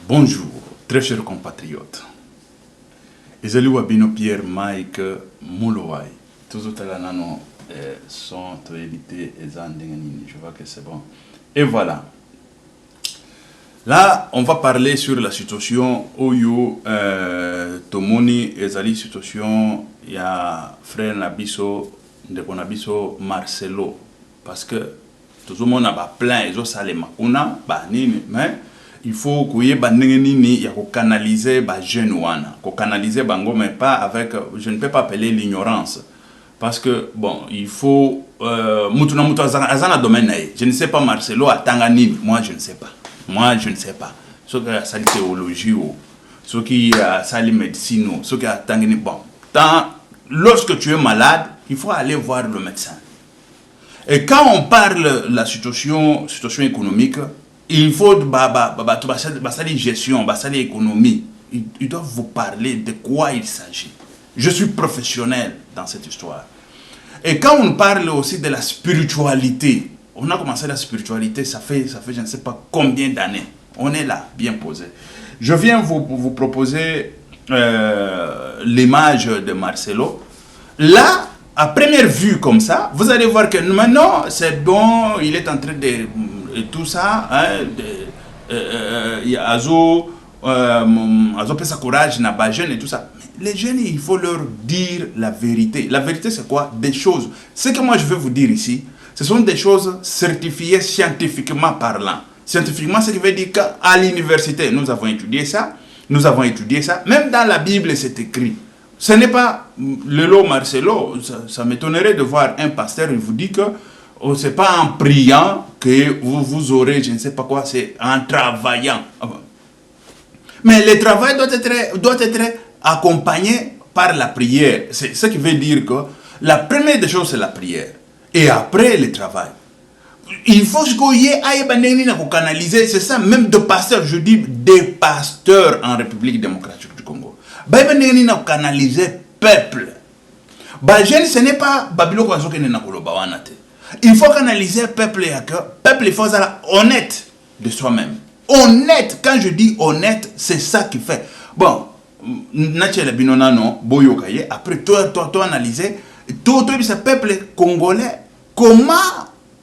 Bonjour, très chers compatriotes. Ezali Wabino Pierre Mike Moulouai. Tous les nano sont édités et je vois que c'est bon. Et voilà. Là, on va parler sur la situation où Tomoni Ezali situation il y a frère Nabiso de Konabiso Marcelo parce que tout le monde a plein ils ont salé makuna ba nini mais il faut qu'il y ait canaliser les jeunes, canaliser bango mais pas avec, je ne peux pas appeler l'ignorance parce que bon il faut je ne sais pas Marcelo à Tanganini, moi je ne sais pas. Moi, je ne sais pas. Ce qui a sali théologie, ce qui a sali médecine, ce qui a tangani. Bon, lorsque tu es malade, il faut aller voir le médecin. Et quand on parle de la situation économique, il faut gestion, économie. Ils doivent vous parler de quoi il s'agit. Je suis professionnel dans cette histoire. Et quand on parle aussi de la spiritualité, on a commencé la spiritualité, ça fait je ne sais pas combien d'années. On est là, bien posé. Je viens vous proposer l'image de Marcelo. Là, à première vue comme ça, vous allez voir que maintenant, c'est bon, il est en train de tout ça. Il y a Azo fait sa courage, n'a pas jeune et tout ça. Mais les jeunes, il faut leur dire la vérité. La vérité, c'est quoi? Des choses. Ce que moi, je veux vous dire ici, ce sont des choses certifiées scientifiquement parlant. Scientifiquement, ce qui veut dire qu'à l'université, nous avons étudié ça. Même dans la Bible, c'est écrit. Ce n'est pas le lot Marcelo. Ça m'étonnerait de voir un pasteur, il vous dit que ce n'est pas en priant que vous aurez, je ne sais pas quoi, c'est en travaillant. Mais le travail doit être accompagné par la prière. C'est ce qui veut dire que la première des choses, c'est la prière. Et après le travail. Il faut qu'il y ait canaliser, c'est ça, même de pasteurs, je dis des pasteurs en République démocratique du Congo. Canaliser peuple. Ce n'est pas Babylone. Il faut canaliser peuple et que peuple il faut être honnête de soi-même. Honnête, quand je dis honnête, c'est ça qui fait. Bon, après toi analyser, tout ce peuple congolais, comment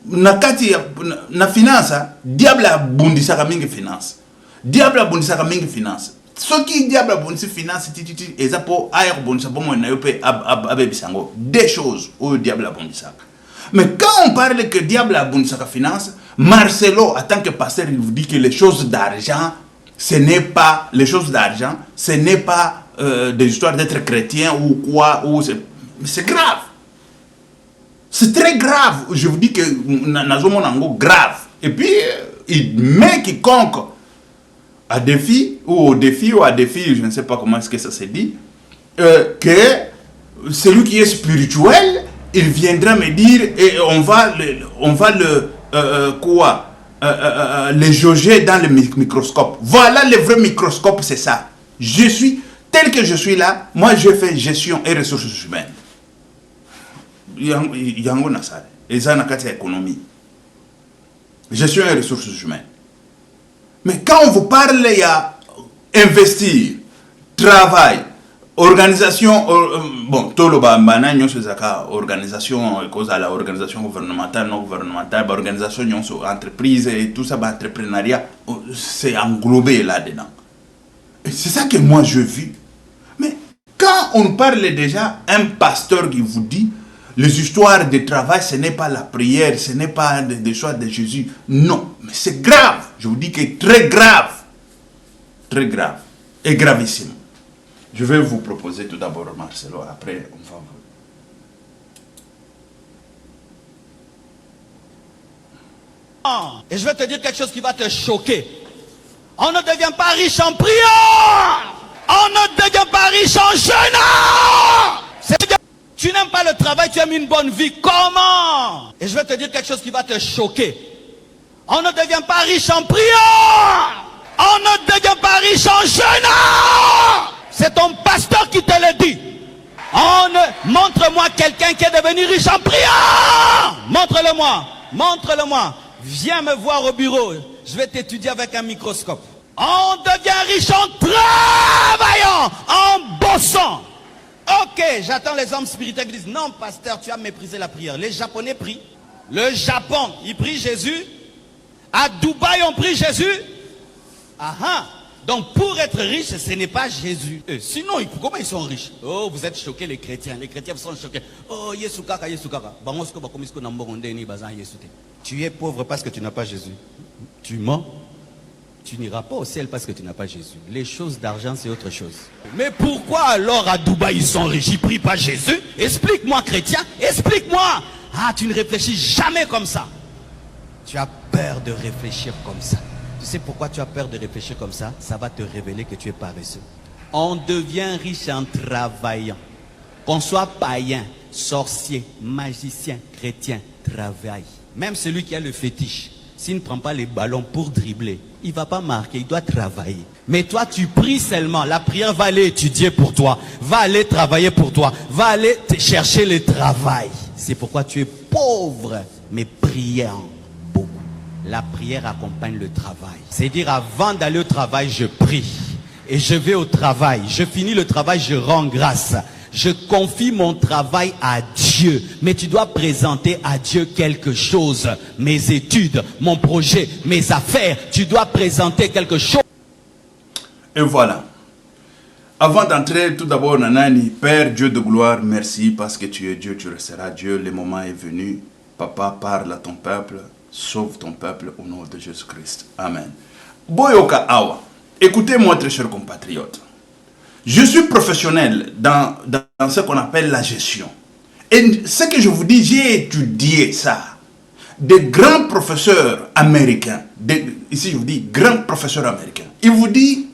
na finance, diable a bundisaka mingi finance. Diable a bundisaka mingi finance. Ce qui diable a bundisaka finance, et ça pour ailleurs bundisaka pour moi na yope abebisango. Des choses où diable a bundisaka. Mais quand on parle que diable a bundisaka finance, Marcelo, en tant que pasteur, il vous dit que les choses d'argent, ce n'est pas les choses d'argent, ce n'est pas des histoires d'être chrétien ou quoi, ou c'est grave. C'est très grave. Je vous dis que Nazomonango grave. Et puis, il met quiconque à défi, je ne sais pas comment est-ce que ça se dit, que celui qui est spirituel, il viendra me dire, et on va le jauger dans le microscope. Voilà le vrai microscope, c'est ça. Je suis, tel que je suis là, moi je fais gestion et ressources humaines. Yango Nassar, et ça n'a qu'à économie. Gestion et ressources humaines. Mais quand on vous parle, il y a investir, travail, organisation, bon, tout le banane, organisation, cause à la organisation gouvernementale, non gouvernementale, organisation, entreprise et tout ça, entrepreneuriat, c'est englobé là-dedans. Et c'est ça que moi je vis. Mais quand on parle déjà, un pasteur qui vous dit, les histoires de travail, ce n'est pas la prière, ce n'est pas des choix de Jésus. Non, mais c'est grave. Je vous dis que c'est très grave. Très grave. Et gravissime. Je vais vous proposer tout d'abord Marcelo, après on va vous... Et je vais te dire quelque chose qui va te choquer. On ne devient pas riche en priant. On ne devient pas riche en jeûnant. Tu n'aimes pas le travail, tu aimes une bonne vie. Comment? Et je vais te dire quelque chose qui va te choquer. On ne devient pas riche en priant. On ne devient pas riche en jeûnant. C'est ton pasteur qui te le dit. Montre-moi quelqu'un qui est devenu riche en priant. Montre-le-moi. Montre-le-moi. Viens me voir au bureau. Je vais t'étudier avec un microscope. On devient riche en travaillant, en bossant. Ok, j'attends les hommes spirituels qui disent, non pasteur, tu as méprisé la prière. Les Japonais prient. Le Japon, ils prient Jésus. À Dubaï, on prie Jésus. Ah. Donc pour être riche, ce n'est pas Jésus. Sinon, comment ils sont riches? Oh, vous êtes choqués les chrétiens. Les chrétiens sont choqués. Oh, Yesukaka. Tu es pauvre parce que tu n'as pas Jésus. Tu mens. Tu n'iras pas au ciel parce que tu n'as pas Jésus. Les choses d'argent, c'est autre chose. Mais pourquoi alors à Dubaï, ils sont riches? Ils prient pas Jésus? Explique-moi, chrétien. Explique-moi. Ah, tu ne réfléchis jamais comme ça. Tu as peur de réfléchir comme ça. Tu sais pourquoi tu as peur de réfléchir comme ça? Ça va te révéler que tu es paresseux. On devient riche en travaillant. Qu'on soit païen, sorcier, magicien, chrétien, travaille. Même celui qui a le fétiche, s'il ne prend pas les ballons pour dribbler, il ne va pas marquer, il doit travailler. Mais toi, tu pries seulement. La prière va aller étudier pour toi, va aller travailler pour toi, va aller te chercher le travail. C'est pourquoi tu es pauvre, mais priant beaucoup. La prière accompagne le travail. C'est-à-dire, avant d'aller au travail, je prie. Et je vais au travail. Je finis le travail, je rends grâce. Je confie mon travail à Dieu. Mais tu dois présenter à Dieu quelque chose. Mes études, mon projet, mes affaires. Tu dois présenter quelque chose. Et voilà. Avant d'entrer, tout d'abord, Nanani, Père Dieu de gloire, merci parce que tu es Dieu, tu resteras Dieu. Le moment est venu. Papa, parle à ton peuple. Sauve ton peuple au nom de Jésus-Christ. Amen. Boyoka Awa. Écoutez-moi, très chers compatriotes. Je suis professionnel dans ce qu'on appelle la gestion. Et ce que je vous dis, j'ai étudié ça. Des grands professeurs américains, ici je vous dis grands professeurs américains, ils vous disent,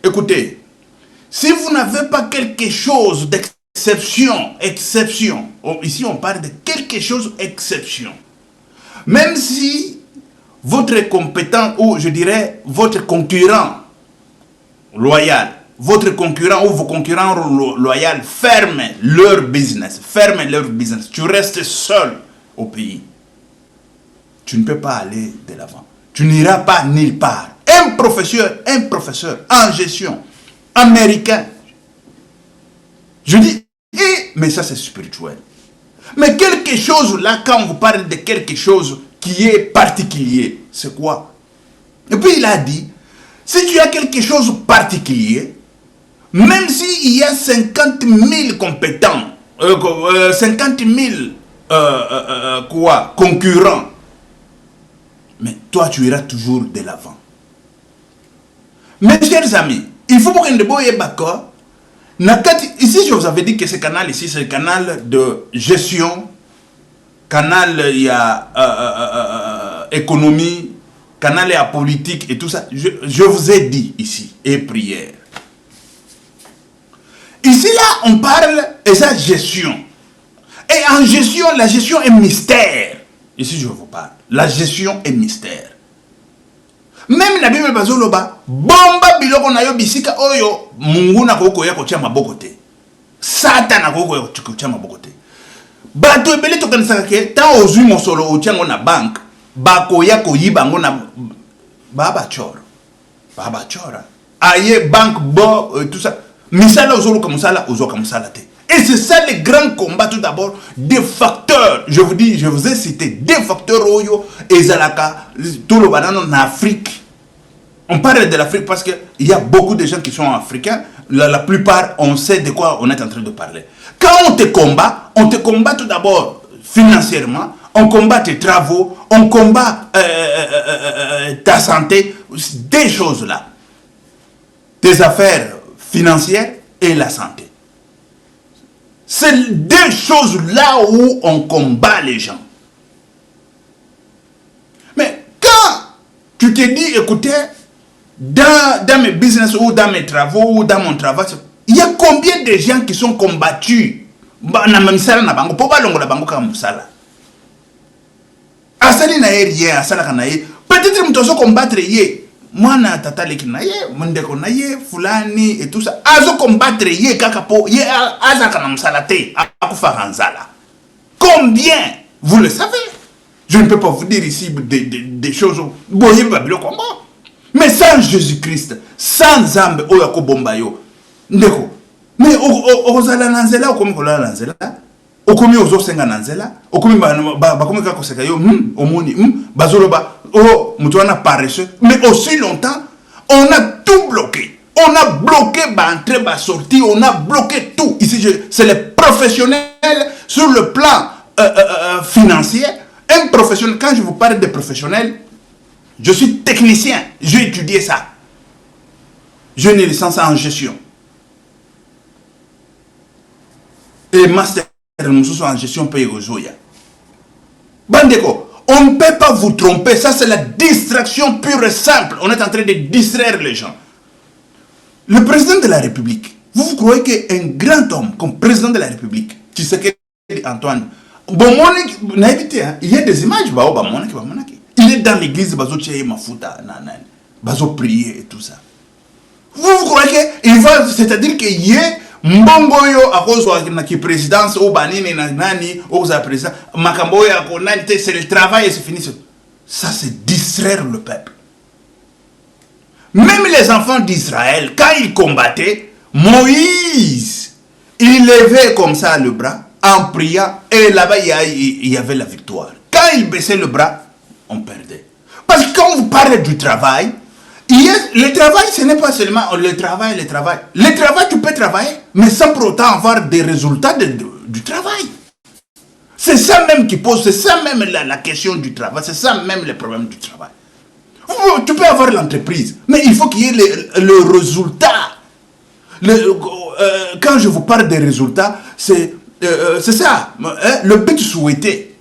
écoutez, si vous n'avez pas quelque chose d'exception, ici on parle de quelque chose d'exception, même si votre compétent, ou je dirais votre concurrent loyal, votre concurrent ou vos concurrents loyaux ferment leur business, tu restes seul au pays. Tu ne peux pas aller de l'avant. Tu n'iras pas nulle part. Un professeur en gestion, américain. Je dis, mais ça c'est spirituel. Mais quelque chose là, quand on vous parle de quelque chose qui est particulier, c'est quoi? Et puis il a dit, si tu as quelque chose de particulier, même s'il y a 50 000 compétents, 50 000 concurrents, mais toi tu iras toujours de l'avant. Mes chers amis, il faut que nous soyons d'accord. Ici je vous avais dit que ce canal ici c'est le canal de gestion, canal il y a économie, canal il y a politique et tout ça. Je vous ai dit ici, et prière. Ici, là, on parle de sa gestion. Et en gestion, la gestion est mystère. Ici, je vous parle. La gestion est mystère. Même la Bible, bomba biloko na yo bisika oyo, mungu na koko ya kotia maboko te. Satan na koko ya kotia maboko te. Bato ebele tokanisaka ke, ta ozui mosolo otiango na bank, bako ya koyiba ngo na baba chora. Aye bank bo, tout ça. Misala ozolo kamusala ozoka musala te. Et c'est ça le grand combat tout d'abord des facteurs. Je vous ai cité des facteurs oyo ezalaka tout le banane en Afrique. On parle de l'Afrique parce que il y a beaucoup de gens qui sont africains. La plupart on sait de quoi on est en train de parler. Quand on te combat tout d'abord financièrement, on combat tes travaux, on combat ta santé, des choses là. Tes affaires financière et la santé. C'est deux choses là où on combat les gens. Mais quand tu te dis, écoutez, dans mes business ou dans mes travaux ou dans mon travail, il y a combien de gens qui sont combattus? Peut-être que tu combattre mwana tataleki na ye mundeko na ye fulani et tout ça azo combattre ye kakapo ye azaka na msala te akufa nzala. Combien vous le savez? Je ne peux pas vous dire ici des choses boye babilo combat. Mais sans Jésus-Christ, sans Zambe, Oyako Bombayo, Ndeko. Mais Ozala Nanzela, Okomi Kola Nanzela, Okomi Ozo Senga Nanzela, Okomi Bakomi Kako Sekayo, Omoni, Bazoloba, Oh, Moutoana paresseux. Mais aussi longtemps, on a tout bloqué. On a bloqué l'entrée, la sortie, on a bloqué tout. Ici, c'est les professionnels sur le plan financier. Un professionnel, quand je vous parle de professionnels, je suis technicien, j'ai étudié ça. J'ai une licence en gestion. Et master en gestion pays aux Zoya. Bandeko, on ne peut pas vous tromper, ça c'est la distraction pure et simple. On est en train de distraire les gens. Le président de la République, vous croyez qu'un grand homme comme président de la République, Tshisekedi Antoine, bon, il y a des images, il est dans l'église, bazo prier et tout ça. Vous croyez qu'il va, c'est-à-dire qu'il y a mbongo yo à cause de la présidence ou banini nani ou sa président makambo ya konalité, c'est le travail et c'est fini. Ça c'est distraire le peuple. Même les enfants d'Israël, quand ils combattaient, Moïse, il levait comme ça le bras en priant et là-bas il y avait la victoire. Quand il baissait le bras, on perdait. Parce que quand vous parlez du travail, le travail, ce n'est pas seulement le travail. Le travail, tu peux travailler, mais sans pour autant avoir des résultats du travail. C'est ça même qui pose, c'est ça même la question du travail, c'est ça même le problème du travail. Tu peux avoir l'entreprise, mais il faut qu'il y ait le résultat. Quand je vous parle des résultats, c'est ça, le but souhaité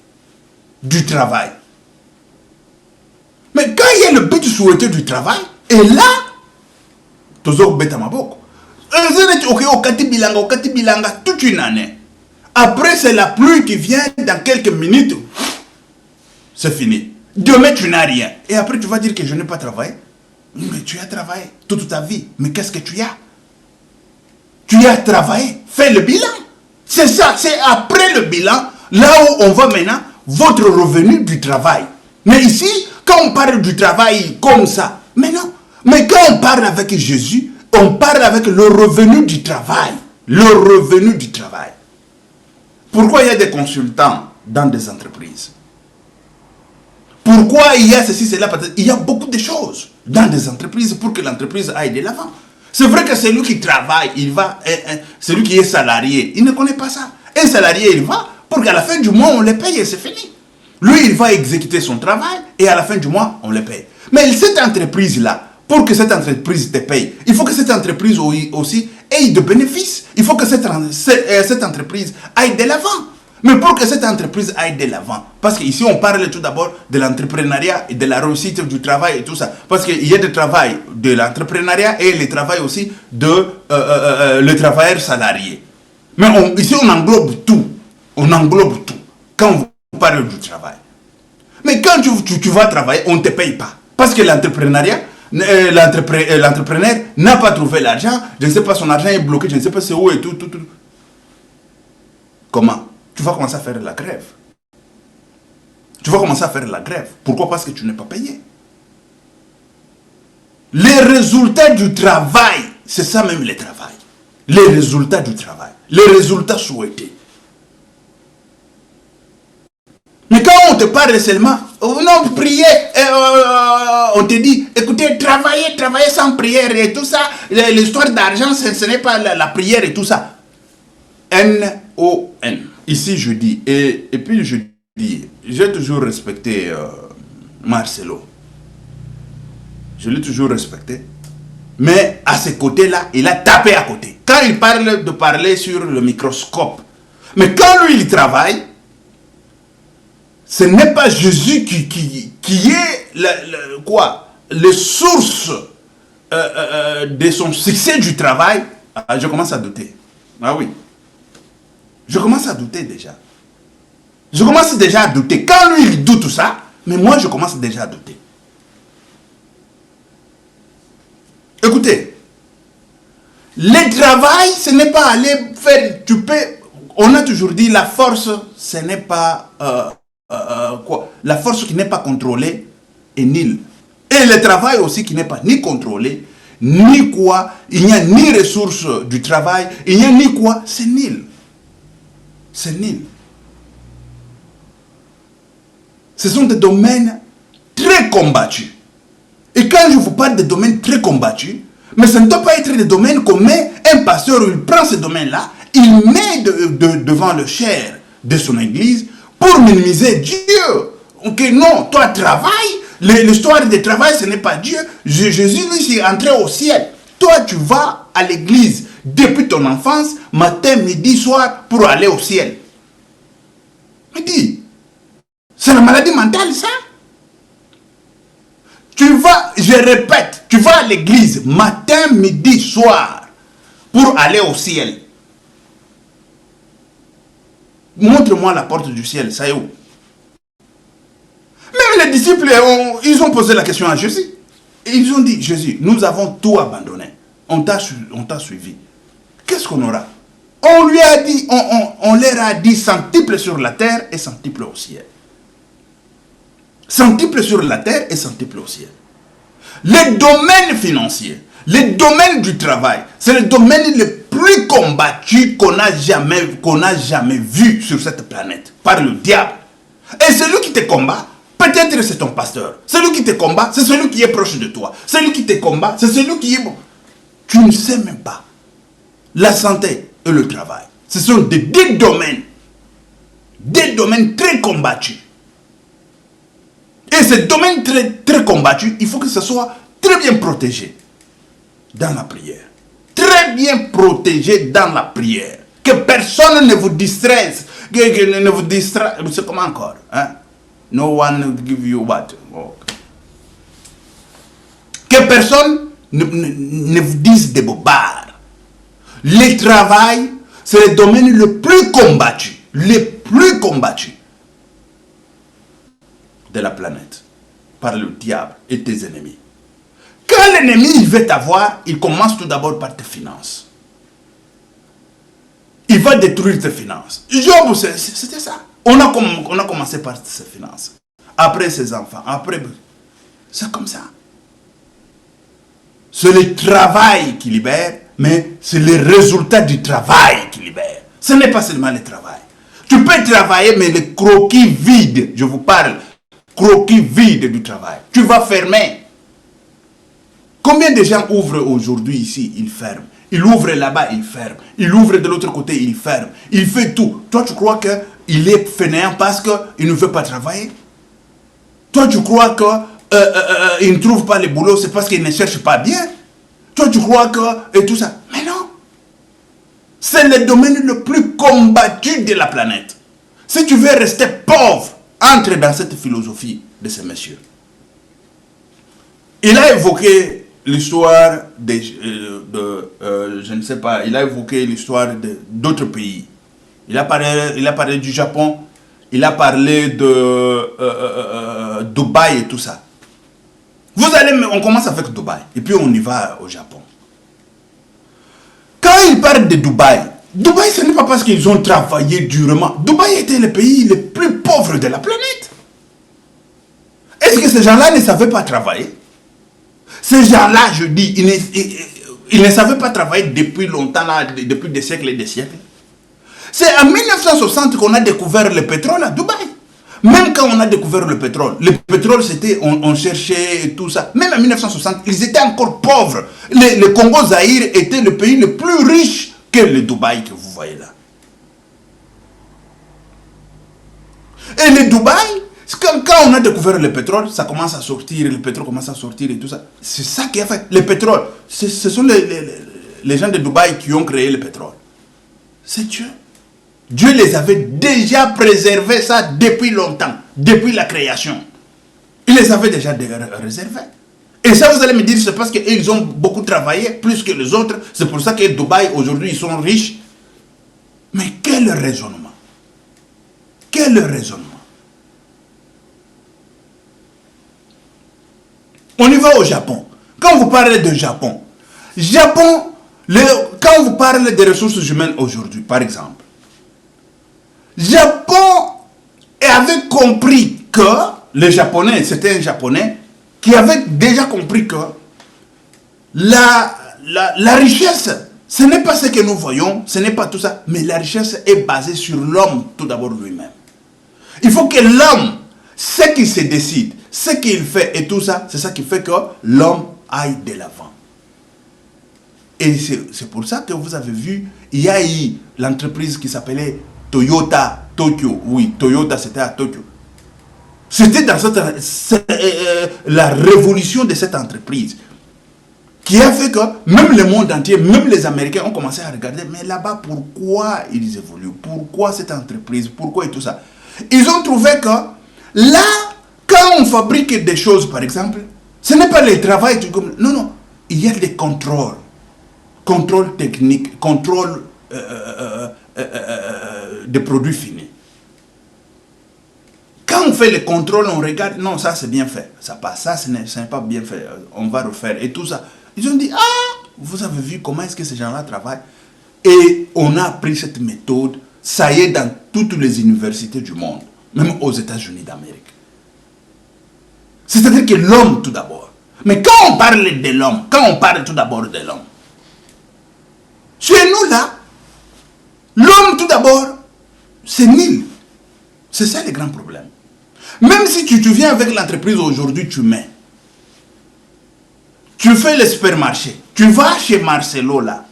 du travail. Mais quand il y a le but souhaité du travail, et là, toujours bête à ma boque. Toute une année. Après, c'est la pluie qui vient dans quelques minutes. C'est fini. Demain, tu n'as rien. Et après, tu vas dire que je n'ai pas travaillé. Mais tu as travaillé toute ta vie. Mais qu'est-ce que tu as? Tu as travaillé. Fais le bilan. C'est ça. C'est après le bilan, là où on voit maintenant votre revenu du travail. Mais ici, quand on parle du travail comme ça, mais non. Mais quand on parle avec Jésus, on parle avec le revenu du travail. Le revenu du travail. Pourquoi il y a des consultants dans des entreprises? Pourquoi il y a ceci, cela? Il y a beaucoup de choses dans des entreprises pour que l'entreprise aille de l'avant. C'est vrai que celui qui travaille, il va, celui qui est salarié, il ne connaît pas ça. Un salarié, il va pour qu'à la fin du mois, on le paye et c'est fini. Lui, il va exécuter son travail et à la fin du mois, on le paye. Mais cette entreprise-là, pour que cette entreprise te paye, il faut que cette entreprise aussi ait de bénéfices. Il faut que cette entreprise aille de l'avant. Mais pour que cette entreprise aille de l'avant, parce qu'ici on parle tout d'abord de l'entrepreneuriat et de la réussite du travail et tout ça. Parce qu'il y a le travail de l'entrepreneuriat et le travail aussi de le travailleur salarié. Mais ici on englobe tout. On englobe tout. Quand on parle du travail. Mais quand tu vas travailler, on ne te paye pas. Parce que l'entrepreneuriat, l'entrepreneur n'a pas trouvé l'argent, je ne sais pas, son argent est bloqué, je ne sais pas c'est où et tout. Comment? Tu vas commencer à faire la grève. Tu vas commencer à faire la grève. Pourquoi? Parce que tu n'es pas payé. Les résultats du travail, c'est ça même le travail. Les résultats du travail. Les résultats souhaités. Mais quand on te parle seulement, non, prier, on te dit, écoutez, travailler sans prière et tout ça, l'histoire d'argent, ce n'est pas la prière et tout ça. N-O-N. Ici, je dis, et puis je dis, j'ai toujours respecté Marcelo. Je l'ai toujours respecté. Mais à ce côté-là, il a tapé à côté. Quand il parle de parler sur le microscope, mais quand lui, il travaille, ce n'est pas Jésus qui est les sources de son succès du travail. Je commence à douter. Ah oui. Je commence à douter déjà. Je commence déjà à douter. Quand lui, il doute tout ça, mais moi, je commence déjà à douter. Écoutez, le travail, ce n'est pas aller faire... On a toujours dit, la force, ce n'est pas... la force qui n'est pas contrôlée est nulle. Et le travail aussi qui n'est pas ni contrôlé, ni quoi, il n'y a ni ressources du travail, il n'y a ni quoi, c'est nul. C'est nul. Ce sont des domaines très combattus. Et quand je vous parle de domaines très combattus, mais ça ne doit pas être des domaines qu'on met un pasteur, il prend ce domaine-là, il met devant le chair de son église pour minimiser Dieu. Ok, non, toi travaille. L'histoire du travail, ce n'est pas Dieu. Jésus, lui, c'est entré au ciel. Toi, tu vas à l'église depuis ton enfance, matin, midi, soir, pour aller au ciel. Mais dis, c'est la maladie mentale, ça? Tu vas, je répète, tu vas à l'église matin, midi, soir, pour aller au ciel. Montre-moi la porte du ciel, ça est où? Même les disciples, ils ont posé la question à Jésus. Et ils ont dit, Jésus, nous avons tout abandonné. On t'a suivi. Qu'est-ce qu'on aura? On lui a dit, on leur a dit centuple sur la terre et centuple au ciel. Centuple sur la terre et centuple au ciel. Les domaines financiers, les domaines du travail, c'est le domaine le plus combattu qu'on a jamais vu sur cette planète par le diable. Et celui qui te combat, peut-être c'est ton pasteur. Celui qui te combat, c'est celui qui est proche de toi. Celui qui te combat, c'est celui qui est bon. Tu ne sais même pas. La santé et le travail, ce sont des domaines très combattus. Et ces domaines très combattus, il faut que ce soit très bien protégé dans la prière. Très bien protégé dans la prière. Que personne ne vous distraise. Que ne vous distraise. C'est comment encore? Hein? No one will give you what? Oh. Que personne ne vous dise des bobards. Le travail, c'est le domaine le plus combattu. Le plus combattu de la planète par le diable et tes ennemis. Quand l'ennemi veut t'avoir, il commence tout d'abord par tes finances. Il va détruire tes finances. Job, c'était ça. On a commencé par ses finances. Après ses enfants. Après, c'est comme ça. C'est le travail qui libère, mais c'est le résultat du travail qui libère. Ce n'est pas seulement le travail. Tu peux travailler, mais le croquis vide, je vous parle, croquis vide du travail. Tu vas fermer. Combien de gens ouvrent aujourd'hui ici, ils ferment. Il ouvre là-bas, il ferme. Il ouvre de l'autre côté, il ferme. Il fait tout. Toi, tu crois qu'il est fainéant parce qu'il ne veut pas travailler? Toi, tu crois qu'il ne trouve pas le boulot, c'est parce qu'il ne cherche pas bien? Toi, tu crois que... Et tout ça. Mais non. C'est le domaine le plus combattu de la planète. Si tu veux rester pauvre, entre dans cette philosophie de ces messieurs. Il a évoqué l'histoire je ne sais pas, il a évoqué l'histoire d'autres pays. Il a parlé du Japon, il a parlé de Dubaï et tout ça. On commence avec Dubaï, et puis on y va au Japon. Quand il parle de Dubaï, ce n'est pas parce qu'ils ont travaillé durement. Dubaï était le pays le plus pauvre de la planète. Est-ce que ces gens-là ne savaient pas travailler? Ces gens-là, je dis, ils ne savaient pas travailler depuis longtemps, là, depuis des siècles et des siècles. C'est en 1960 qu'on a découvert le pétrole à Dubaï. Même quand on a découvert le pétrole c'était, on cherchait et tout ça. Même en 1960, ils étaient encore pauvres. Le Congo-Zaïre était le pays le plus riche que le Dubaï que vous voyez là. Et le Dubaï, quand on a découvert le pétrole, ça commence à sortir, le pétrole commence à sortir et tout ça. C'est ça qui a fait. Le pétrole, ce sont les gens de Dubaï qui ont créé le pétrole. C'est Dieu. Dieu les avait déjà préservé ça depuis longtemps, depuis la création. Il les avait déjà réservés. Et ça, vous allez me dire, c'est parce qu'ils ont beaucoup travaillé, plus que les autres. C'est pour ça que Dubaï, aujourd'hui, ils sont riches. Mais quel raisonnement? Quel raisonnement? On y va au Japon. Quand vous parlez de Japon, quand vous parlez des ressources humaines aujourd'hui, par exemple, Japon avait compris que le Japonais, c'était un Japonais, qui avait déjà compris que la richesse, ce n'est pas ce que nous voyons, ce n'est pas tout ça, mais la richesse est basée sur l'homme tout d'abord lui-même. Il faut que l'homme, ce qu'il se décide, ce qu'il fait et tout ça, c'est ça qui fait que l'homme aille de l'avant. Et c'est pour ça que vous avez vu, il y a eu l'entreprise qui s'appelait Toyota Tokyo. Oui, Toyota c'était à Tokyo. C'était dans la révolution de cette entreprise qui a fait que même le monde entier, même les Américains ont commencé à regarder, mais là-bas, pourquoi ils évoluent? Pourquoi cette entreprise? Pourquoi et tout ça? Ils ont trouvé que là, quand on fabrique des choses, par exemple, ce n'est pas le travail, non, non, il y a des contrôles. Contrôle technique, contrôle des produits finis. Quand on fait le contrôle, on regarde, non, ça c'est bien fait, ça passe, ça ce n'est pas bien fait, on va refaire et tout ça. Ils ont dit, ah, vous avez vu comment est-ce que ces gens-là travaillent? Et on a appris cette méthode, ça y est, dans toutes les universités du monde, même aux États-Unis d'Amérique. C'est-à-dire que l'homme tout d'abord. Mais quand on parle de l'homme, quand on parle tout d'abord de l'homme, chez nous là, l'homme tout d'abord, c'est nul. C'est ça le grand problème. Même si tu viens avec l'entreprise aujourd'hui, tu mets. Tu fais le supermarché. Tu vas chez Marcelo là.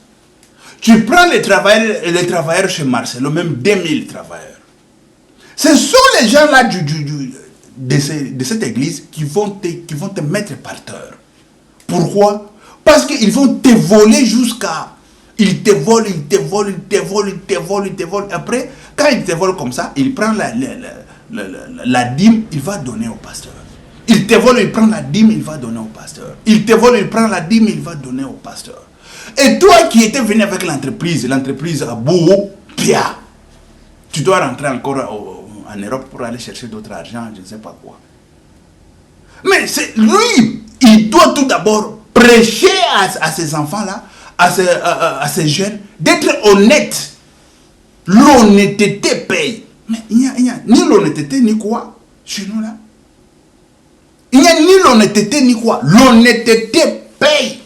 Tu prends les travailleurs chez Marcelo, même 2000 travailleurs. Ce sont les gens là de cette église qui vont te mettre par terre. Pourquoi? Parce qu'ils vont te voler jusqu'à... Ils te volent, ils te volent, ils te volent, ils te volent, ils te volent. Après, quand ils te volent comme ça, il prend la dîme, il va donner au pasteur. Il te vole, il prend la dîme, il va donner au pasteur. Il te vole, il prend la dîme, il va donner au pasteur. Et toi qui étais venu avec l'entreprise à bout, pia, tu dois rentrer encore en Europe pour aller chercher d'autres argent, je ne sais pas quoi. Mais c'est lui, il doit tout d'abord prêcher à ces enfants-là, à ces jeunes, d'être honnête. L'honnêteté paye. Mais il n'y a ni l'honnêteté ni quoi chez nous là. Il n'y a ni l'honnêteté ni quoi. L'honnêteté paye.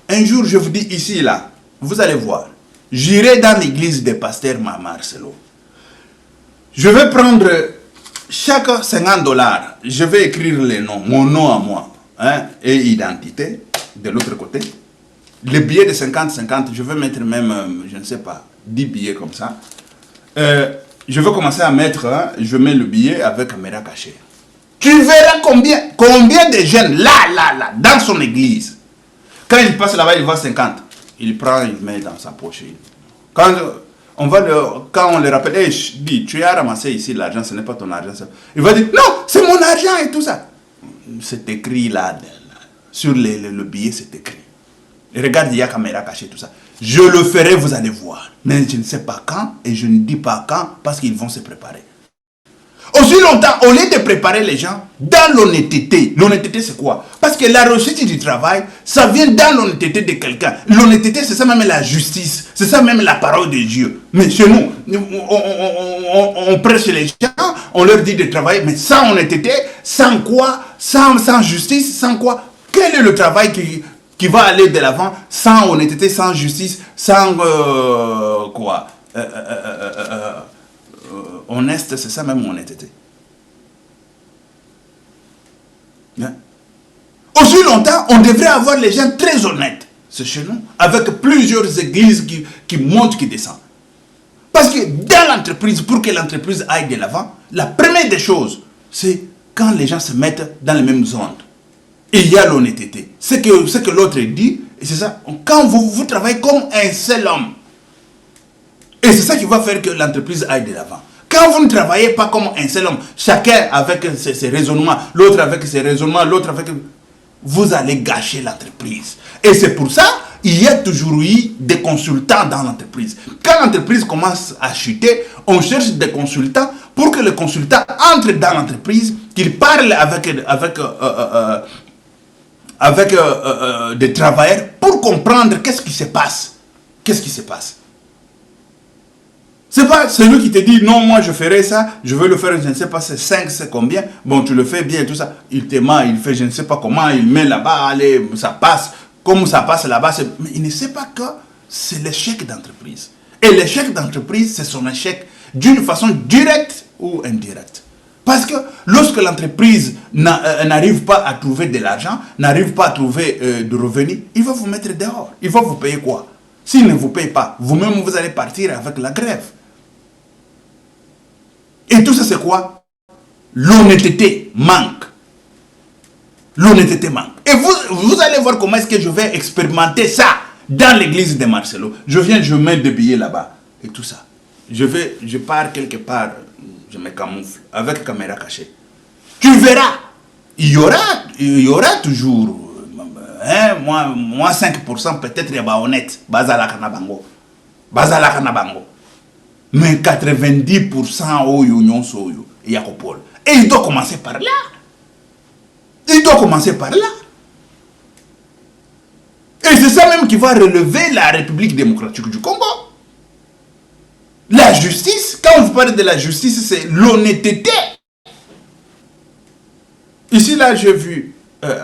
Un jour, je vous dis ici là, vous allez voir. J'irai dans l'église des pasteurs Marcelo. Je vais prendre chaque $50, je vais écrire les noms, mon nom à moi, hein, et identité, de l'autre côté. Les billets de 50-50, je vais mettre même, je ne sais pas, 10 billets comme ça. Je vais commencer à mettre, hein, je mets le billet avec caméra cachée. Tu verras combien de jeunes, là, dans son église. Quand il passe là-bas, il voit 50. Il prend, il met dans sa poche. Quand on le rappelle, hey, dis, tu as ramassé ici l'argent, ce n'est pas ton argent. Il va dire, non, c'est mon argent et tout ça. C'est écrit là, sur le billet, c'est écrit. Et regarde, il y a caméra cachée, tout ça. Je le ferai, vous allez voir. Mais je ne sais pas quand, et je ne dis pas quand, parce qu'ils vont se préparer. Aussi longtemps, au lieu de préparer les gens dans l'honnêteté. L'honnêteté, c'est quoi? Parce que la réussite du travail, ça vient dans l'honnêteté de quelqu'un. L'honnêteté, c'est ça même la justice. C'est ça même la parole de Dieu. Mais chez nous, on prêche les gens, on leur dit de travailler, mais sans honnêteté, sans quoi? Sans justice, sans quoi? Quel est le travail qui va aller de l'avant sans honnêteté, sans justice, sans quoi? Honnête, c'est ça même honnêteté. Bien. Aussi longtemps, on devrait avoir les gens très honnêtes. C'est chez nous, avec plusieurs églises qui montent, qui descendent. Parce que dans l'entreprise, pour que l'entreprise aille de l'avant, la première des choses, c'est quand les gens se mettent dans les mêmes ondes. Et il y a l'honnêteté. Ce que l'autre dit, et c'est ça. Quand vous travaillez comme un seul homme, et c'est ça qui va faire que l'entreprise aille de l'avant. Quand vous ne travaillez pas comme un seul homme, chacun avec ses raisonnements, l'autre avec ses raisonnements, l'autre avec... Vous allez gâcher l'entreprise. Et c'est pour ça il y a toujours eu des consultants dans l'entreprise. Quand l'entreprise commence à chuter, on cherche des consultants pour que le consultant entre dans l'entreprise, qu'il parle avec des travailleurs pour comprendre qu'est-ce qui se passe. Qu'est-ce qui se passe? C'est pas celui qui te dit non, moi je ferai ça, je veux le faire, je ne sais pas, c'est 5, c'est combien. Bon, tu le fais bien, tout ça. Il te ment, il fait je ne sais pas comment, il met là-bas, allez, ça passe. Comme ça passe là-bas, mais il ne sait pas que c'est l'échec d'entreprise. Et l'échec d'entreprise, c'est son échec d'une façon directe ou indirecte. Parce que lorsque l'entreprise n'arrive pas à trouver de l'argent, n'arrive pas à trouver de revenus, il va vous mettre dehors. Il va vous payer quoi? S'il ne vous paye pas, vous-même vous allez partir avec la grève. Et tout ça c'est quoi? L'honnêteté manque. L'honnêteté manque. Et vous allez voir comment est-ce que je vais expérimenter ça dans l'église de Marcelo. Je mets des billets là-bas et tout ça. Je pars quelque part, je me camoufle avec caméra cachée. Tu verras, il y aura toujours, hein, moi 5% peut-être il y a honnête, Bazala Kanabango. Mais 90% au union soyo, il y a Paul. Et il doit commencer par là. Et c'est ça même qui va relever la République démocratique du Congo. La justice, quand on parle de la justice, c'est l'honnêteté. Ici, là, j'ai vu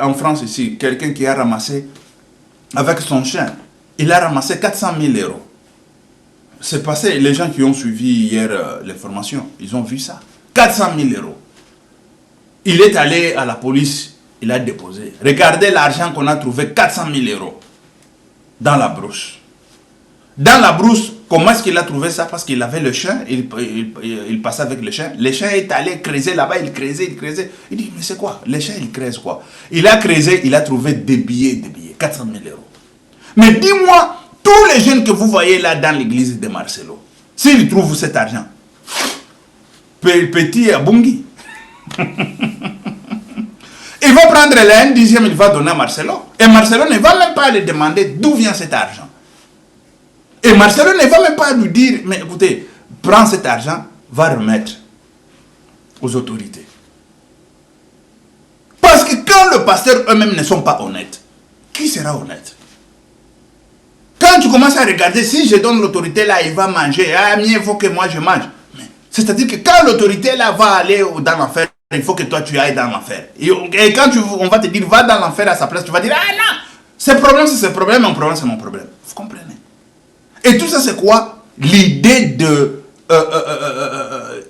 en France, ici, quelqu'un qui a ramassé, avec son chien, il a ramassé 400 000 euros. C'est passé, les gens qui ont suivi hier l'information, ils ont vu ça. 400 000 euros. Il est allé à la police, il a déposé. Regardez l'argent qu'on a trouvé, 400 000 euros, dans la brousse. Dans la brousse, comment est-ce qu'il a trouvé ça? Parce qu'il avait le chien, il passait avec le chien. Le chien est allé creuser là-bas, il creusait. Il dit, mais c'est quoi? Le chien, il creuse quoi? Il a creusé, il a trouvé des billets, 400 000 euros. Mais dis-moi, tous les jeunes que vous voyez là dans l'église de Marcelo, s'ils trouvent cet argent, petit Abungi, il va prendre l'un dixième, il va donner à Marcelo. Et Marcelo ne va même pas lui demander d'où vient cet argent. Et Marcelo ne va même pas lui dire, mais écoutez, prends cet argent, va remettre aux autorités. Parce que quand le pasteur eux-mêmes ne sont pas honnêtes, qui sera honnête? Quand tu commences à regarder, si je donne l'autorité là, il va manger, ah, mieux il faut que moi je mange. C'est-à-dire que quand l'autorité là va aller dans l'enfer, il faut que toi tu ailles dans l'enfer. Et quand on va te dire, va dans l'enfer à sa place, tu vas dire, ah non, ce problème c'est ce problème, mon problème c'est mon problème. Vous comprenez? Et tout ça c'est quoi? L'idée de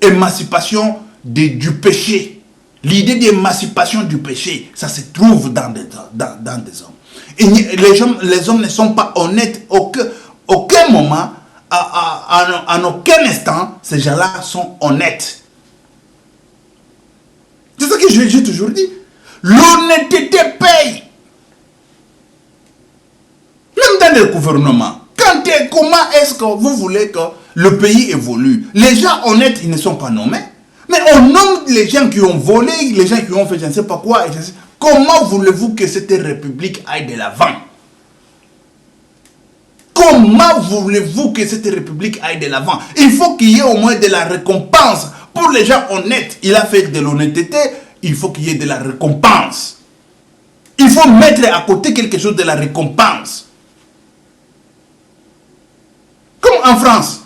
émancipation du péché. L'idée d'émancipation du péché, ça se trouve dans des hommes. Et les hommes ne sont pas honnêtes aucun moment, en aucun instant, ces gens-là sont honnêtes. C'est ça que j'ai toujours dit. L'honnêteté paye. Même dans le gouvernement. Comment est-ce que vous voulez que le pays évolue? Les gens honnêtes, ils ne sont pas nommés. Mais on nomme les gens qui ont volé, les gens qui ont fait je ne sais pas quoi. Comment voulez-vous que cette république aille de l'avant? Comment voulez-vous que cette république aille de l'avant? Il faut qu'il y ait au moins de la récompense. Pour les gens honnêtes, il a fait de l'honnêteté, il faut qu'il y ait de la récompense. Il faut mettre à côté quelque chose de la récompense. Comme en France,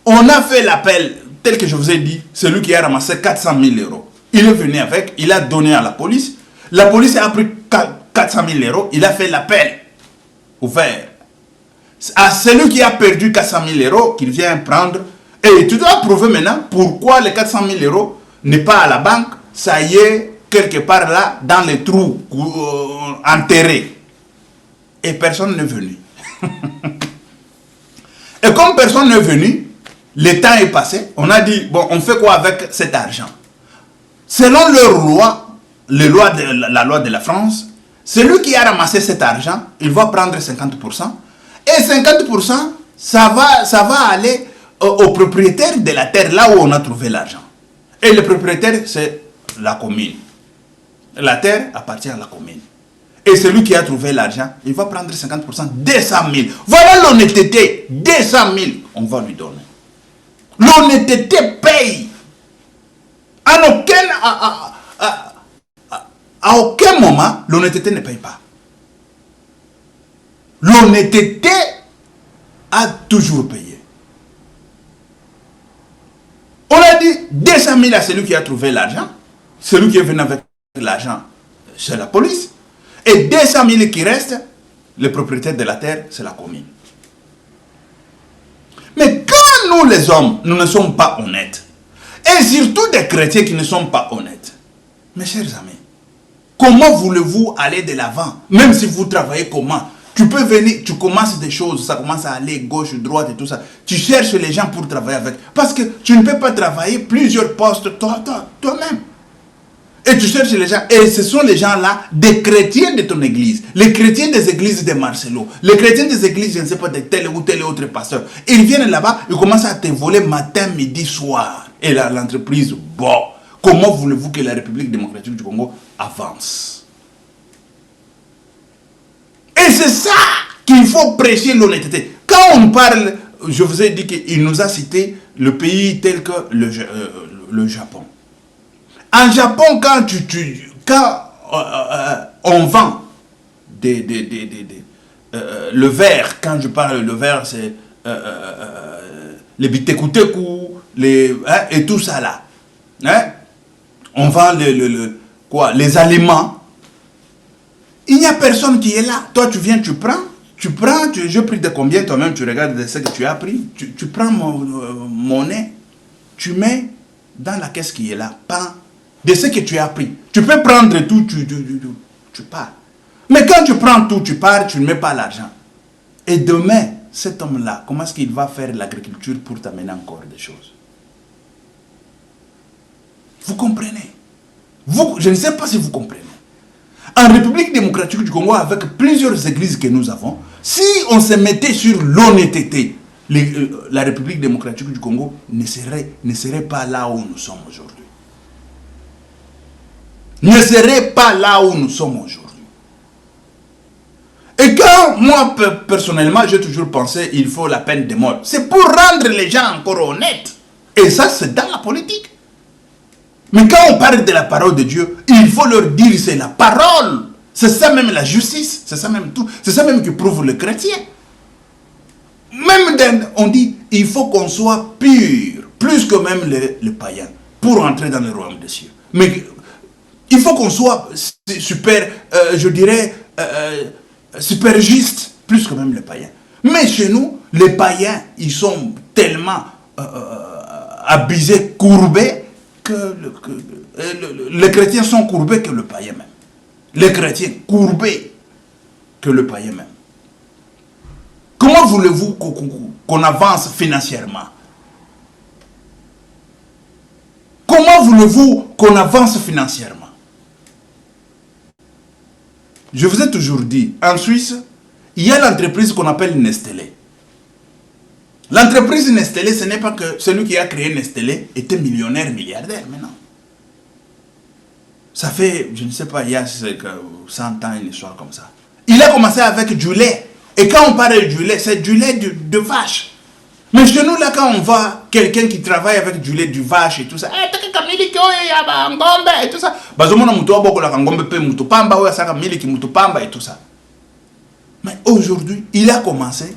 on a fait l'appel, tel que je vous ai dit, celui qui a ramassé 400 000 euros. Il est venu avec, il a donné à la police. La police a pris 400 000 euros, il a fait l'appel ouvert. À celui qui a perdu 400 000 euros, qu'il vient prendre. Et tu dois prouver maintenant pourquoi les 400 000 euros n'est pas à la banque, ça y est, quelque part là, dans les trous enterrés. Et personne n'est venu. Et comme personne n'est venu, le temps est passé, on a dit, bon, on fait quoi avec cet argent? Selon leur loi, la loi de la France, celui qui a ramassé cet argent, il va prendre 50%. Et 50%, ça va aller au propriétaire de la terre, là où on a trouvé l'argent. Et le propriétaire, c'est la commune. La terre appartient à la commune. Et celui qui a trouvé l'argent, il va prendre 50%, 200 000. Voilà l'honnêteté, 200 000, on va lui donner. L'honnêteté paye. À aucun moment, l'honnêteté ne paye pas. L'honnêteté a toujours payé. On a dit 200 000 à celui qui a trouvé l'argent. Celui qui est venu avec l'argent, c'est la police. Et 200 000 qui restent, le propriétaire de la terre, c'est la commune. Mais quand nous les hommes, nous ne sommes pas honnêtes, et surtout des chrétiens qui ne sont pas honnêtes, mes chers amis, comment voulez-vous aller de l'avant? Même si vous travaillez comment? Tu peux venir, tu commences des choses, ça commence à aller gauche, droite et tout ça. Tu cherches les gens pour travailler avec. Parce que tu ne peux pas travailler plusieurs postes toi-même. Et tu cherches les gens. Et ce sont les gens-là, des chrétiens de ton église. Les chrétiens des églises de Marcelo. Les chrétiens des églises, je ne sais pas, de tel ou tel autre pasteur. Ils viennent là-bas, ils commencent à te voler matin, midi, soir. Et là, l'entreprise, bon. Comment voulez-vous que la République démocratique du Congo avance? Et c'est ça qu'il faut prêcher l'honnêteté. Quand on parle, je vous ai dit qu'il nous a cité le pays tel que le Japon. En Japon, quand on vend le verre, quand je parle de verre, c'est les bitekuteku, et tout ça là. Hein? On vend les aliments. Il n'y a personne qui est là. Toi, tu viens, tu prends, je pris de combien toi-même, tu regardes de ce que tu as pris, tu prends mon monnaie, tu mets dans la caisse qui est là, pas de ce que tu as pris. Tu peux prendre tout, tu pars. Mais quand tu prends tout, tu pars, tu ne mets pas l'argent. Et demain, cet homme-là, comment est-ce qu'il va faire l'agriculture pour t'amener encore des choses? Vous comprenez? Je ne sais pas si vous comprenez. En République démocratique du Congo, avec plusieurs églises que nous avons, si on se mettait sur l'honnêteté, la République démocratique du Congo ne serait pas là où nous sommes aujourd'hui. Ne serait pas là où nous sommes aujourd'hui. Et quand moi, personnellement, j'ai toujours pensé qu'il faut la peine de mort, c'est pour rendre les gens encore honnêtes. Et ça, c'est dans la politique. Mais quand on parle de la parole de Dieu, il faut leur dire c'est la parole. C'est ça même la justice. C'est ça même tout. C'est ça même qui prouve le chrétien. Même on dit il faut qu'on soit pur, plus que même les païens, pour entrer dans le royaume des cieux. Mais il faut qu'on soit super, je dirais, super juste, plus que même les païens. Mais chez nous, les païens, ils sont tellement abusés, courbés, que les chrétiens sont courbés que le païen même. Les chrétiens courbés que le païen même. Comment voulez-vous qu'on avance financièrement? Comment voulez-vous qu'on avance financièrement? Je vous ai toujours dit, en Suisse, il y a l'entreprise qu'on appelle Nestlé. L'entreprise Nestlé, ce n'est pas que celui qui a créé Nestlé était millionnaire, milliardaire, mais non. Ça fait, je ne sais pas, il y a 100 ans, une histoire comme ça. Il a commencé avec du lait. Et quand on parle du lait, c'est du lait de vache. Mais chez nous, là, quand on voit quelqu'un qui travaille avec du lait de vache et tout ça, et tout ça, et tout ça. Mais aujourd'hui, il a commencé.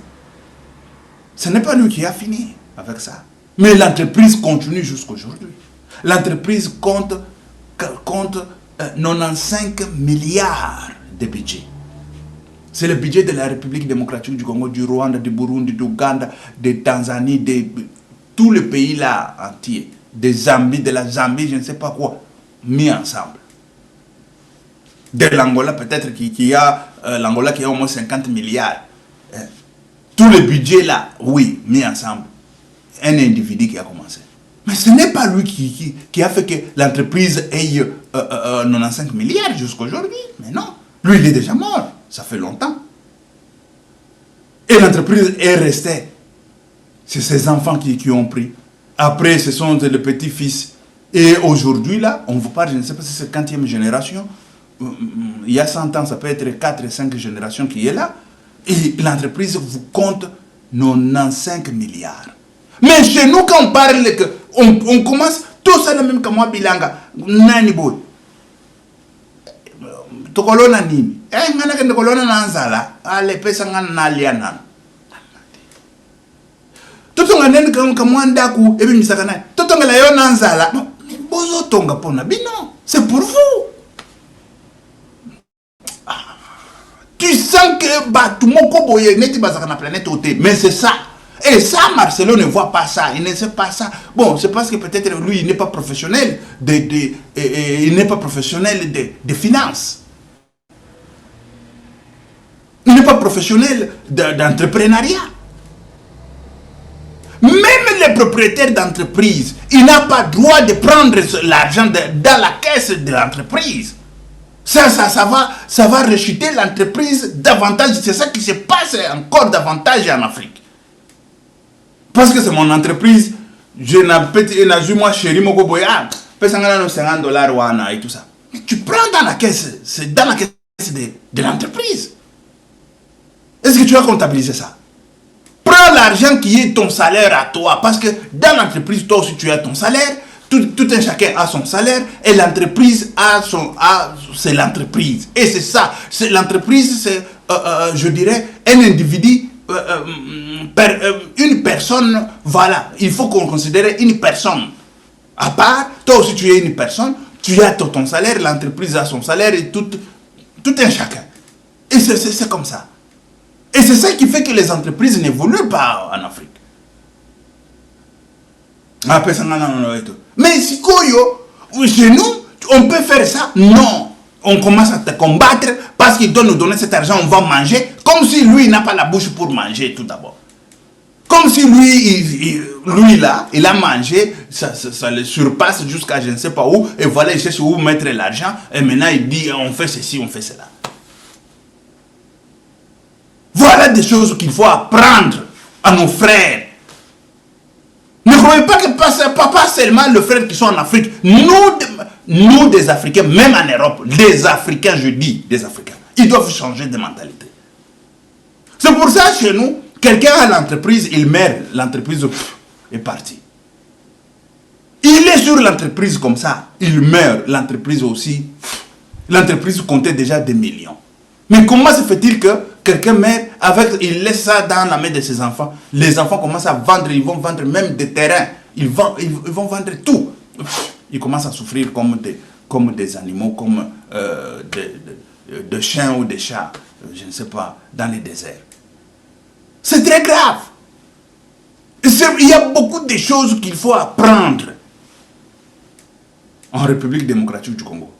Ce n'est pas lui qui a fini avec ça. Mais l'entreprise continue jusqu'aujourd'hui. L'entreprise compte 95 milliards de budget. C'est le budget de la République démocratique du Congo, du Rwanda, du Burundi, du Ouganda, de Tanzanie, de tous les pays là entiers. De Zambie, de la Zambie, je ne sais pas quoi, mis ensemble. De l'Angola peut-être qui a l'Angola qui a au moins 50 milliards. Tous les budgets là, oui, mis ensemble. Un individu qui a commencé. Mais ce n'est pas lui qui a fait que l'entreprise ait 95 milliards jusqu'à aujourd'hui. Mais non, lui il est déjà mort. Ça fait longtemps. Et l'entreprise est restée. C'est ses enfants qui ont pris. Après, ce sont les petits-fils. Et aujourd'hui, là, on vous parle, je ne sais pas si c'est 40e génération. Il y a 100 ans, ça peut être 4 et 5 générations qui est là. Et l'entreprise vous compte 95 milliards. Mais chez nous, quand on parle, on commence, tout ça, même que moi, Bilanga, Nani Boy. Tokolona nini? Ngana ke tokolona nanzala, ale pesa ngana naliana. Tout le monde comme moi d'aku et bien misakana. Tout le monde là yo nanzala. Mais bozo tonga pona bino. C'est pour vous. Tu sens que tout le monde n'est pas sur la planète ôtée. Mais c'est ça. Et ça, Marcelo ne voit pas ça. Il ne sait pas ça. Bon, c'est parce que peut-être lui, il n'est pas professionnel il n'est pas professionnel de finances. Il n'est pas professionnel d'entrepreneuriat. Même les propriétaires d'entreprise, il n'a pas droit de prendre l'argent dans la caisse de l'entreprise. Ça va rechuter l'entreprise davantage. C'est ça qui se passe encore davantage en Afrique. Parce que c'est mon entreprise. Je n'ai moi chéri moko boya. Pesangana $50 wana et tout ça. Mais tu prends dans la caisse, c'est dans la caisse de l'entreprise. Est-ce que tu as comptabilisé ça? Prends l'argent qui est ton salaire à toi. Parce que dans l'entreprise, toi aussi tu as ton salaire. Tout un chacun a son salaire. Et l'entreprise c'est l'entreprise. Et c'est ça. L'entreprise, c'est, je dirais, un individu, une personne. Voilà. Il faut qu'on considère une personne. À part, toi aussi tu es une personne. Tu as ton salaire. L'entreprise a son salaire. Et tout un chacun. Et c'est comme ça. Et c'est ça qui fait que les entreprises n'évoluent pas en Afrique. Mais si chez nous, on peut faire ça? Non. On commence à te combattre parce qu'il doit nous donner cet argent, on va manger. Comme si lui n'a pas la bouche pour manger tout d'abord. Comme si lui là, il a mangé, ça le surpasse jusqu'à je ne sais pas où. Et voilà, il cherche où mettre l'argent. Et maintenant, il dit, on fait ceci, on fait cela. Voilà des choses qu'il faut apprendre à nos frères. Ne croyez pas que pas seulement les frères qui sont en Afrique. Nous des Africains, même en Europe, des Africains, je dis des Africains, ils doivent changer de mentalité. C'est pour ça chez nous, quelqu'un a l'entreprise, il meurt, l'entreprise est partie. Il est sur l'entreprise comme ça, il meurt, l'entreprise aussi. L'entreprise comptait déjà des millions. Mais comment se fait-il que quelqu'un meurt, il laisse ça dans la main de ses enfants? Les enfants commencent à vendre, ils vont vendre même des terrains. Ils vont vendre tout. Ils commencent à souffrir comme des animaux, comme des chiens ou des chats, je ne sais pas, dans les déserts. C'est très grave. Il y a beaucoup de choses qu'il faut apprendre en République démocratique du Congo.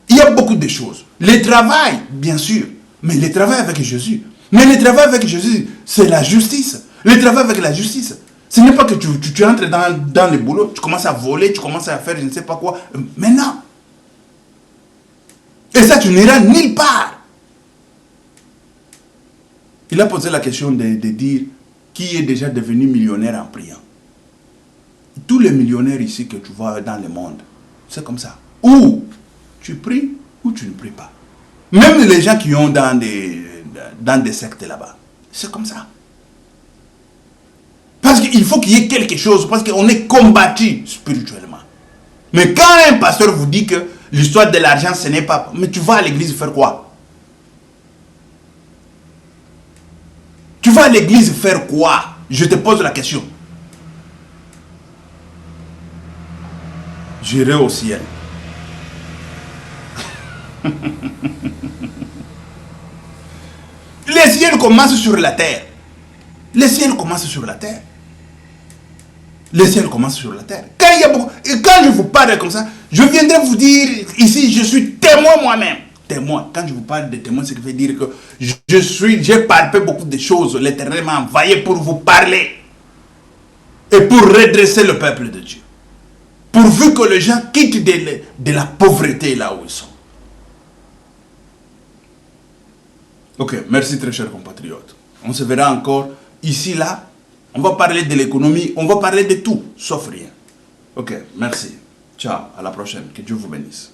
Il y a beaucoup de choses. Le travail, bien sûr. Mais le travail avec Jésus. Mais le travail avec Jésus, c'est la justice. Le travail avec la justice. Ce n'est pas que tu entres dans le boulot, tu commences à voler, tu commences à faire je ne sais pas quoi. Mais non. Et ça, tu n'iras nulle part. Il a posé la question de dire qui est déjà devenu millionnaire en priant. Tous les millionnaires ici que tu vois dans le monde, c'est comme ça. Ou tu pries ou tu ne pries pas. Même les gens qui ont dans des sectes là-bas, c'est comme ça. Parce qu'il faut qu'il y ait quelque chose, parce qu'on est combattu spirituellement. Mais quand un pasteur vous dit que l'histoire de l'argent, ce n'est pas... Mais tu vas à l'église faire quoi? Tu vas à l'église faire quoi? Je te pose la question. J'irai au ciel. Les ciels commencent sur la terre. Les ciels commencent sur la terre. Les ciels commencent sur la terre. Quand il y a beaucoup, et quand je vous parle comme ça, je viendrai vous dire ici, je suis témoin moi-même. Témoin. Quand je vous parle de témoin, c'est que veut dire que j'ai palpé beaucoup de choses. L'Éternel m'a envoyé pour vous parler et pour redresser le peuple de Dieu. Pourvu que les gens quittent de la pauvreté là où ils sont. Ok, merci très chers compatriotes. On se verra encore ici, là. On va parler de l'économie, on va parler de tout, sauf rien. Ok, merci. Ciao, à la prochaine. Que Dieu vous bénisse.